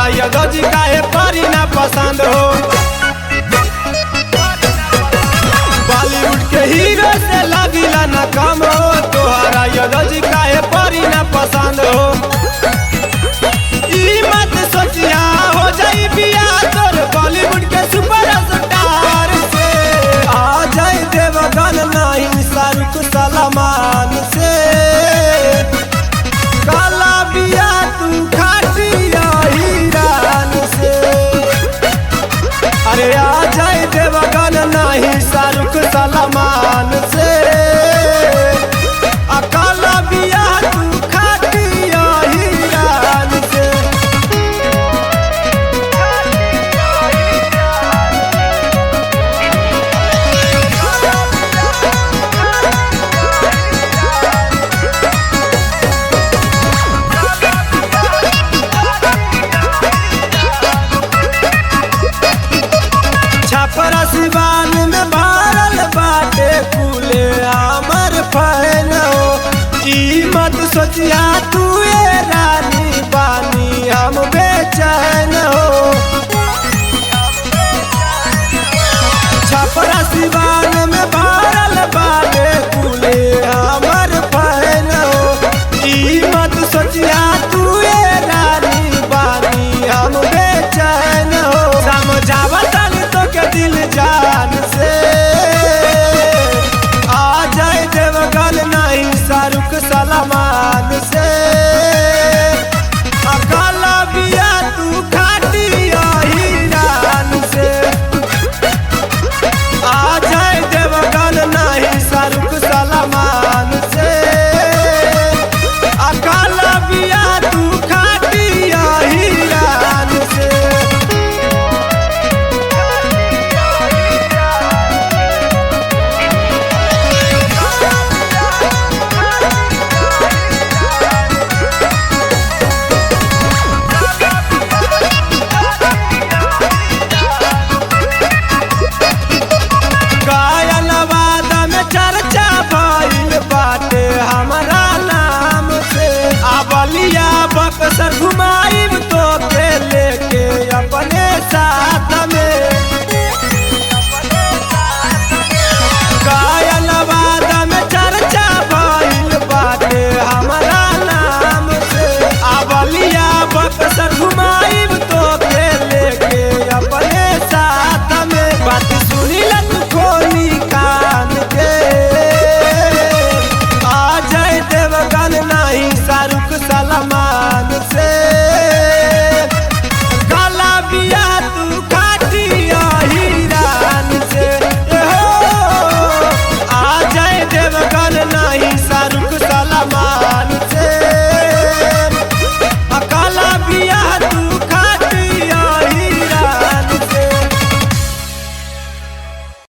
तोहरा यादव जी काहे परी ना पसंद हो। बॉलीवुड के हीरो से लागिला ना कम हो, तोहरा यादव जी काहे परी ना पसंद हो। ई मत सोचिया हो जाई बियाह तोर बॉलीवुड के सुपरस्टार से। आ जाई देवगन नहीं शाहरुख सलमान